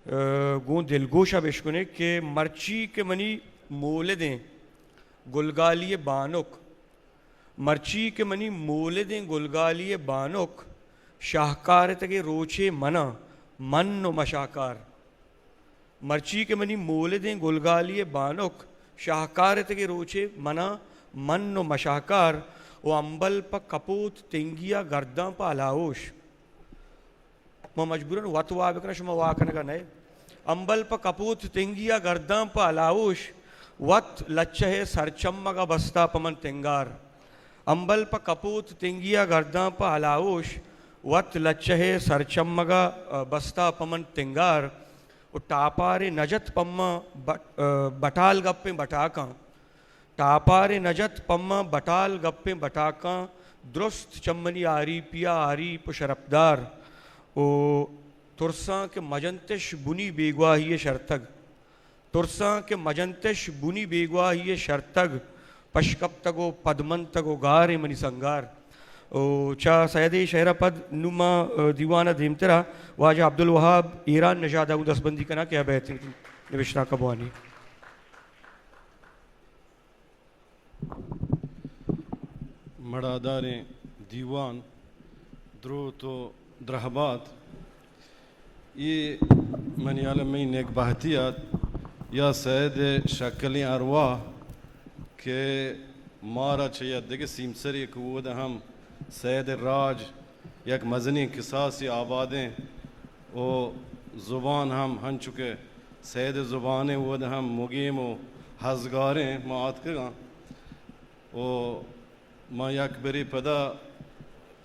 गो दिलगोशा बेशकुने के मर्ची के मनी मोलदें गुलगालिए बानुक मर्ची के मनी मोलदें गुलगालिए बानुक शाहकार तके रोचे मना मन नो मशाकार मर्ची के मनी मोलदें गुलगालिए बानुक शाहकार तके रोचे मना मन नो मशाकार वो अंबल प कपूत तेंगिया गर्दा प अलाओश मैं मजबूरन वत वाकना शुमा वाकन का नए अंबल प कपूत तेंगिया गर्दा प अलाउश वत लच्चे सरचम्मा का बस्ता पमन तेंगार अंबल प कपूत तेंगिया गर्दा प अलाउश वत लच्चे सरचम्मा का बस्ता पमन तेंगार वो टापारे नजत पम्मा बटाल गप्पे बटाका टापारे नजत पम्मा बटाल गप्पे बटाका दुरुस्त चम्मनी आरी पिया आरी पुशरपदार ओ तुरसा के मजंतश बुनी बेगवा ही शर्तग तुरसा के मजंतश बुनी बेगवा ही शर्तग पशकब तगो पदमन तगो गारे मनी संगार ओ चा सैदे शहरा पद नुमा दीवाना धीमतरा वाजा अब्दुल वहाब ईरान नशादा दसबंदी कना क्या बेहतरीन निविश्ता कबवानी मड़ादारे दीवान द्रो तो द्रहबात ये मनियाल में नेक बहतियात या सैद शक्लें अरवा के मारा चाहिए देखे सीमसरी कूद हम सैद राज यक मजनी किसासी आबादें ओ ज़ुबान हम हन चुके सैद ज़ुबानें वद हम मुगीम व हज़गारें मात का ओ माँ यक बरी पदा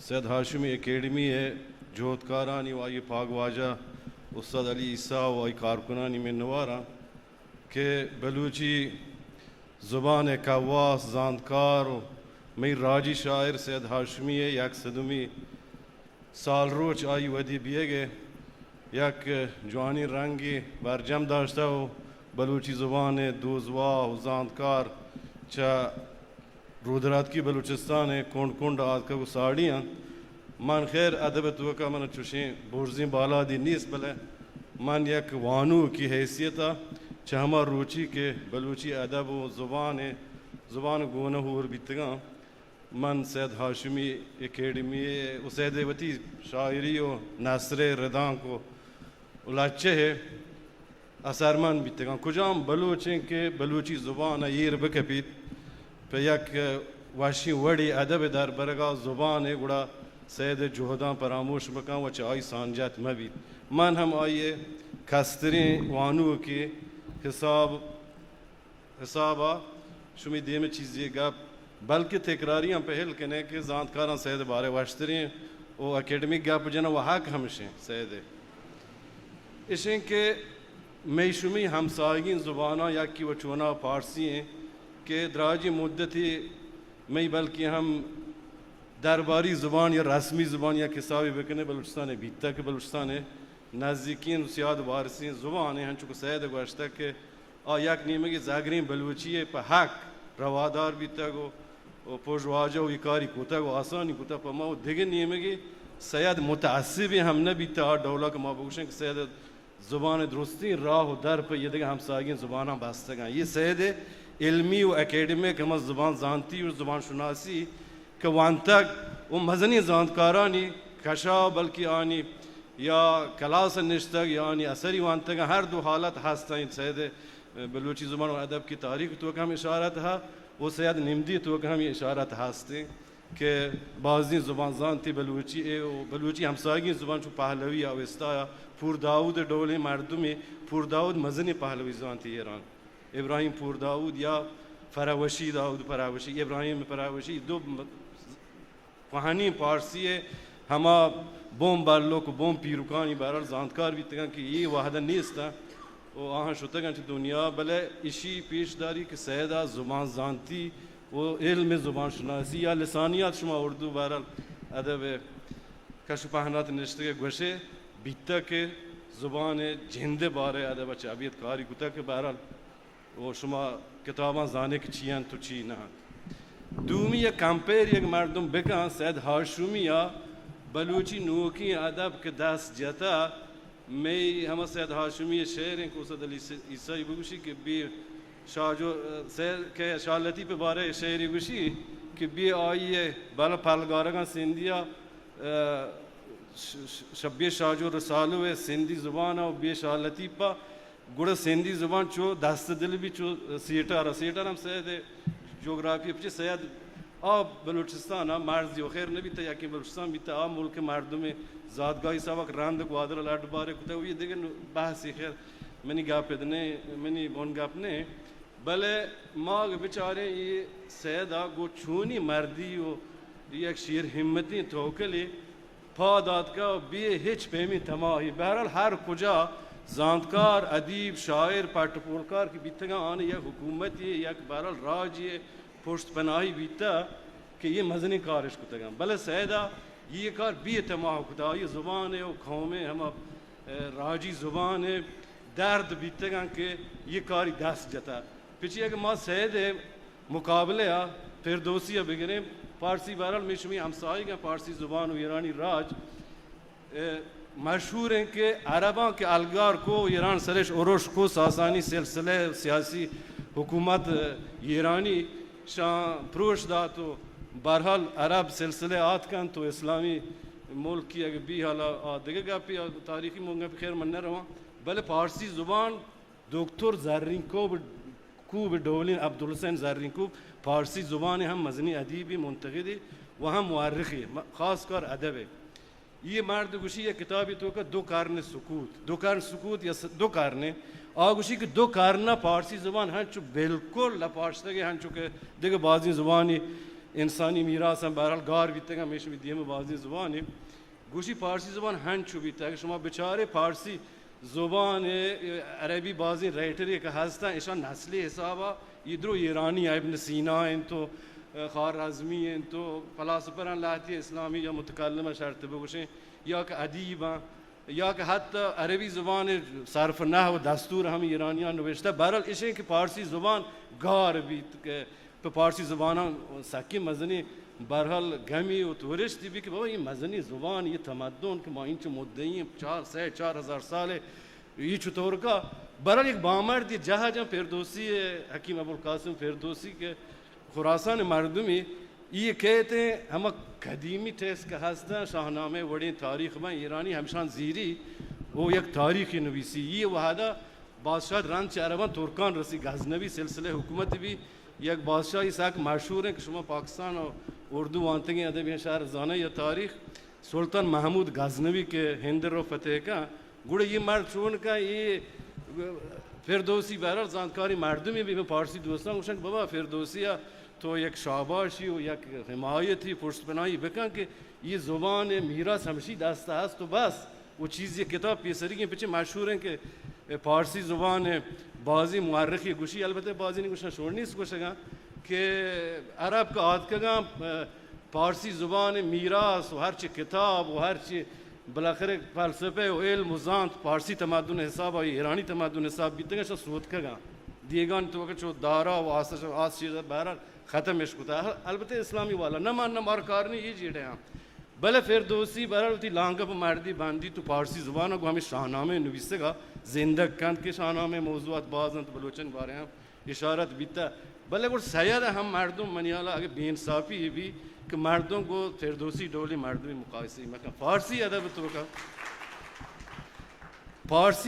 सैद हाशमी एकेडमी है जोतकारानी वाई पागवाजा उस्ताद अली ईसा वाई कारकुनानी में नवारा के बलूची ज़ुबान कवास जानकार मई राजी शायर सैद हाशमी है यक सदमी साल रोच आई वदी बिएगे यक जवानी रंगी बरजम दाश्ता हो बलूची ज़ुबान दूजवा जानकार चा रुद्रात की बलूचिस्तान है कोंड कोंड आज का वो साड़ियाँ मन खैर अदब तो का मन चुशी बुर्जी बाला दी नीस भले मन यक वानू की हैसियत चहमा रुचि के बलूची अदब व ज़ुबान गोना हुर बितगा मन सैद हाशमी एकेडमी उसैदेवती शायरी व नसरे रदा को उलाचे है असरमन बितगा कुजाम बलूचें के बलूची ज़ुबान ये रबकपीत पे यक वाशी वड़ी अदब दर बरगा ज़ुबान है गुड़ा सैद जोहदा परामोश मका व चाई सांजात मबी मन हम आइए खस्तरी वानू के हिसाबा शुमी दे में चीज़ें गप बल्कि तकरारियाँ पहल कने के जानकारा सैद बारे वाश्तरी ओ अकेडमिक गप जना वहाक हमशे सैद इशें के मैशुमी हमसागिन ज़ुबाना या कि वचुना फारसी हैं के दराजी मुद्दती मई बल्कि हम दरबारी ज़ुबान या रस्मी ज़ुबान या किसाबी बकने बलूचिस्तान है बीता के बलूचिस्तान है नज़दीकीन सियाद वारसी ज़ुबान है हंचुक सैद वाश्ता के और यक नीमे की जागरी बलूची है पर हक रवादार बीता को पोजवाजा इकारी कोता को आसानी कोता पमा दिगे नीमे की सैद मुतासिब हम न बीता डौला के माबूशन के सैद ज़ुबान दुरुस्ती राह दर पर ये देगा हम सागिन ज़ुबाना बास्तगा ये सैद इल्मी व एकेडमिक हम ज़ुबान जानती और ज़ुबान शुनासी के वन तक वो मजनी जानकारानी कशा बल्कि आनी या कलास निश्तक यानी असरी वन तक हर दो हालत हस्ता सैद बलूची ज़ुबान और अदब की तारीख तो हम इशारा था वो सैद निमदी तो हम इशारा हंसते के बाजी ज़ुबान जानती बलूची हमसागी ज़ुबान चु पहलवी अवस्था पुर दाऊद डोले मर्दुमी पुर दाऊद मजनी पहलवी जानती ईरान इब्राहिम पुर दाऊद या फरावशी दाऊद फरावशी इब्राहिम फरावशी दो कहानी पारसी है हमा बोम बालो को बोम पीरुकानी बहरहाल जानकार भी तक कि ये वाहदा नहीं था वो आहाँ शुतगन दुनिया भले इसी पेशदारी के सैदा ज़ुबान जानती वो इल्म ज़ुबान शनासी या लसानियात शुमा उर्दू बहरहाल अदब कशपहनात निश्ते गोशे बीता के ज़ुबान जिंदे बारे अदब चाबियत कारी कुता के बहरहाल वो शुमा किताबा जाने की चियान तो ची ना दूमी या कंपेयर एक मर्दम बेका सैद हाशुमी या बलूची नूकी अदब के दस जता मैं हम सैद हाशमी शेर हैं कोसद अली ईसाई गुशी के बी शाहजो सैद के शाह लतीफ़ बारे शेर गुशी कि बी आइए बाला पालगारगा सिंधिया शब्बे शाहजो रसालो है सिंधी ज़ुबान और बे शाह लतीफ़ा गुड़ सिंधी ज़ुबान चो दस्त दिल भी चो सीटार हम सैद जोग्राफी पीछे सैद बलूचिस्तान मर्जी खैर नबी था याकि बलूचिस्तान भी था मुल्क मर्दों में ज़ातगाही सबक रांद ग्वादर लाड बारे कुछ ये देखें बहसी खैर मैंने गापने मैंने बोन गापने भले माग बेचारे ये सैदा गो छूनी मर्दी हो ये एक शेर हिम्मती थोकली फादात का बे हिच पेमी तमाही बहरहाल हर कुजा जानकार अदीब शायर पाटपोलकार की बीतगा आने या हुकूमत ये या बहरहाल राज ये पुष्ट पनाही बीता कि ये मजनी कारश कुतगा भले सैदा ये कार बी तमाह खुदा ये ज़ुबान है वो कौमें हम राजी ज़ुबान है दर्द बीतेगा कि ये कारी दस जता पिछले अगर माँ सैद है मुकाबले आ फिर दोसिया बिगने फारसी बहरहाल में शुमी हमसाई का फारसी ज़ुबान ईरानी राज मशहूर हैं कि अरबा के अलगार को ईरान सरश उरुश को सासानी सिलसिले सियासी हुकूमत ईरानी शाह प्रोश दा तो बहरहाल अरब सिलसिले आतकन तो इस्लामी मुल्क की अगर भी हाला देगा पे तारीखी मुंगा पे खैर मन्ना रहा भले फारसी ज़ुबान डॉक्टर ज़र्रिंकोव डोलिन अब्दुल हुसैन ज़र्रिंकोव फारसी ज़ुबान हम मजनी अदीबी मुंतखदी वहाँ मुआर्रिखी ख़ास कर अदब है ये मर्द गुशी ये किताबी तो का दो कारने सुकूत या दो कारने आगुशी के दो कारना फारसी ज़ुबान हैं चु बिल्कुल लपाशते के हैं चुके देखो बाजी ज़ुबानी इंसानी मीरास हम बहरहाल गार बीतेगा मेश भी दिए में बाजी ज़ुबानी गुशी फारसी ज़ुबान हैं चु बीता है शुमा बेचारे फारसी ज़ुबान अरबी बाजी राइटर का हंसता ऐसा नस्ली हिसाबा इधरो ईरानी इब्न सीना इन तो खाराज़मी इन तो फलासफर लाती इस्लामी या मुतकल्लिम शर्त बगुशें या कि अदीबा या कि हत्ता अरबी ज़ुबान सर्फ नहव दस्तूर हम ईरानियान नविश्ता बहरहाल इसे कि फारसी ज़ुबान गार भी तो फारसी ज़ुबान सकी मजनी बहरहाल गमी और तुरिश्त भी कि बाबा ये मजनी ज़ुबान ये तमद्दुन के माइन चो मुद्दई 4,000 साल ये चतौर का बहरहाल एक बामर्द ये जहाँ फिरदौसी हकीम अबुल कासिम फिरदौसी के खुरासान मरदमी ये कहते हैं हम कदीमी टेस का हंसता शाहनामे बड़ी तारीख में ईरानी हमशान जीरी वो एक तारीखी नवीसी ये वहादा बादशाह रन चारवा तुर्कान रसी गजनवी सिलसिले हुकूमत भी एक बादशाह इसाक मशहूर है कि शुमा पाकिस्तान और उर्दू आंते अदब शार जाना या तारीख सुल्तान महमूद गजनवी के हिंदर फतेह का गुड़ ये मर्द चून का ये फिरदौसी बहरहाल जानकारी मर्दमी भी मैं फारसी दोस्तान उशन बाबा फिरदौसिया तो एक शाबाशी हो एक हिमायत ही पुष्ट बनाई बेका कि ये ज़ुबान मीरा समशी दास्ता है तो बस वो चीज़ ये किताब पेसरी के पीछे मशहूर हैं कि फारसी ज़ुबान बाजी मुआर्रिखी गुशी अलबत्ते बाजी ने कुछ छोड़नी इसको शगा कि अरब का आद का फारसी ज़ुबान मीरास हर ची किताब हर ची बलाखिर फ़लसफ़े इल्म ज़ांत फारसी तमद्दुन हिसाब और ईरानी तमद्दुन हिसाब बीतेगा सोत का दिएगा तो चो दारा व आस चीज़ बहरहाल ख़त्म इश्क अलबत्ते इस्लामी वाला न मान न मार कारनी ये चीज़ है भले फिरदौसी बहरहाल थी लांगप मर्दी बांधी तो फारसी ज़ुबान को हमें शाहनामे नवीसेगा जिंदग कंद के शाहनामे मौजूद बाजंत बलोचन बारे हैं इशारत बीता भले वो सैयद हम मर्दों मनियाला आगे बेइंसाफ़ी भी कि मर्दों को फिरदौसी डोली मर्द में मुकाबसे में फारसी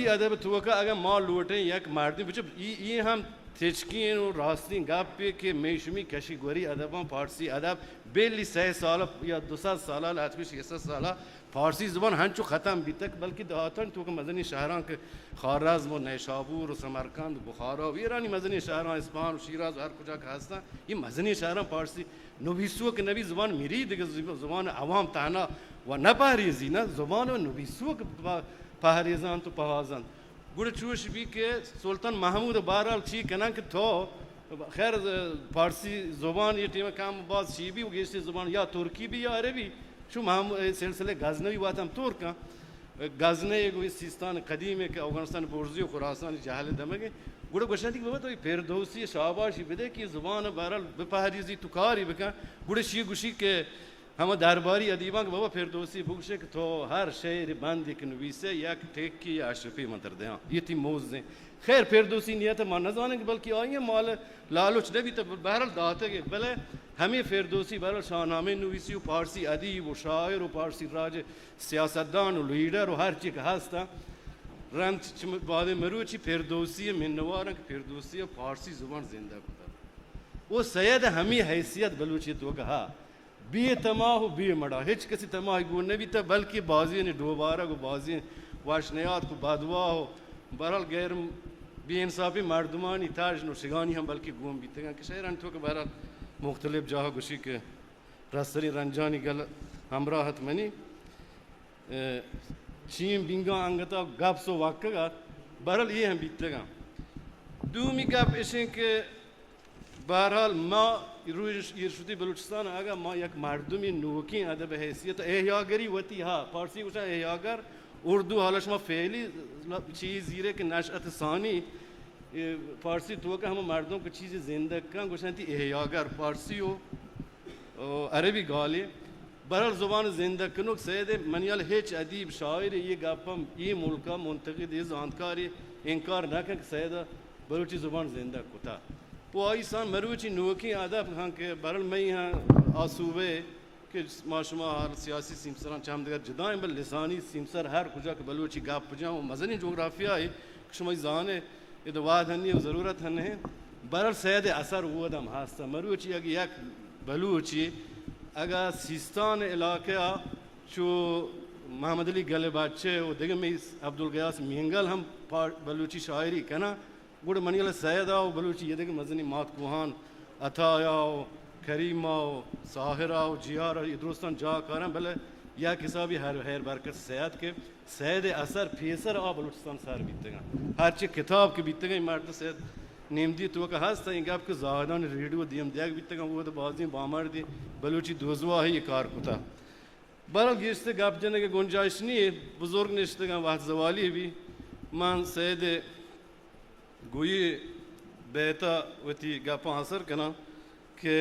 अदब तो का अगर माँ लौटे या मर्द ये हम थिचकी रास्ती गप पे कि मेशमी कशी गोरी अदबा फारसी अदब बेली 100 साल या 200 साल आज 600 साल फारसी ज़ुबान हंचो ख़त्म भी तक बल्कि दातन तो मदनी शहरों के खाराज़म और नैशाबूर समरकंद बुखारा ईरानी मदनी शहरों इस्पान शीराज हर कुछ खासता ये मदनी शहरों फारसी नबीसुओं के नबी ज़ुबान मेरी ज़ुबान अवाम ताना व न पहरीजी ना ज़ुबान व नबीसुओं के पहरीजान तो पहाजान गुड़ चूश भी के सुल्तान महमूद बहरहाल ची कना कि तो खैर फारसी ज़ुबान ये टीम काम बात शी भी उगेस्ती ज़ुबान या तुर्की भी या अरबी शु हम सिलसिले गजनवी बात हम तुर्क गजने एगो सिस्तान कदीम है कि अफगानिस्तान बुर्जी खुरासान जहाल दमगे गुड़ गुशाती बाबा तो फिरदौसी शाबाशी बदे की ज़ुबान बहरहाल बपहरीजी तुकारी बका गुड़ शी गुशी के हम दरबारी अदीबा के बाबा फिरदौसी बुगशे कि तो हर शेर बंद एक नवीसे एक टेकी या अशरफी मंत्र दे ये थी मोज़ें खैर फिरदौसी नियत मान न जाने बल्कि आई माल लालच ने भी तो बहरल दाते के भले हमें फिरदौसी बहरल शाहनामे नवीसी पारसी अदीब व शायर व पारसी राज सियासतदान व लीडर व हर चीज हस्ता रंत बाद मरुची फिरदौसी मिनवार फिरदौसी फारसी जुबान जिंदा खुदा वो सैयद हमी हैसियत बलूची तो कहा बी तमाह बी मड़ा हिच किसी तमाह गो ने भी तो बल्कि बाजी ने दोबारा को बाजी वाशनियात को बादवा हो बहरल गैर बेइंसाफी मर्दमानी ताज नो शिगानी हम बल्कि गोम बीते कि शहर तो के बहरल मुख्तलिफ जहाँ गुशी के रसरी रंजानी गल हमराहत मनी चीम बिंगा अंगता गप सो वाक्का बहरल ये हम बीतेगा दूमी गप इसे के बहरहाल माँ इर्शुदी बलूचिस्तान आगा माँ एक मर्दमी नोकी अदब हैसियत एहयागरी वती हाँ फारसी कुछ एहयागर उर्दू हालश में फेली चीज़ ये कि नशअत सानी फारसी तो का हम मर्दों की चीज़ जिंदा का कुछ एहयागर फारसी हो अरबी गाले बहरहाल ज़ुबान जिंदा कनुक सैद मनियल हिच अदीब शायर ये गपम ये मुल्का मुंतकिद ये जानकारी इनकार न कर सैद बलूची ज़ुबान जिंदा कुता वो आईसान मरुची नोकी आदब हाँ के बरल में यहाँ आसूबे के माशुमा हर सियासी सिमसरान चाम देगा जुदाएं बल लिसानी सिमसर हर कुजा के बलूची गाप पुजाऊँ मज़नी जोग्राफिया है शुमाई जाने ये तो वाद हन्नी ज़रूरत हन्ने बरल सैद असर हुआ दम हास्ता मरुची अगर एक बलूची अगर सिस्तान इलाके जो मोहम्मद अली गले बच्चे वो देखे में अब्दुल गयास मिंगल हम बलूची शायरी कहना गुड़ मनियल सैद आओ बलूची ये देखे मज़नी मात कुहान अथायाओ करीमाओ साहिराओ जियारा ये दोस्तान जा कर भले या किसा भी हर बरकत सैद के सैद असर फेसर आ बलूचिस्तान सार बीतेगा हर चीज किताब के बीतेगा इमारत सैद नेमदी तो का हंसता है आपके ज़ाहदान रेडियो दियम दिया बीतेगा वो तो बाजी बामर दी बलूची दोजवा है ये कार कुता बरल गिरते गप जने के गुंजाइश नहीं है बुजुर्ग निश्ते का वाह जवाली भी मान सैद गोई बेता वती गपा असर कना के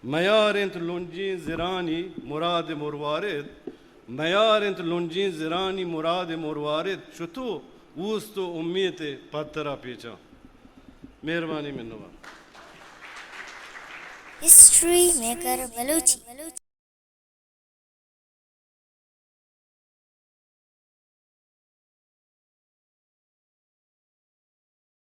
मयारिंत लुंजी ज़िरानी मुराद मुरवारिद मयारिंत लुंजी ज़िरानी मुराद मुरवारिद शुतु ऊस तो उम्मीद पत्थरा पीछा मेहरबानी मिन्नवा हिस्ट्री मेकर बलूची।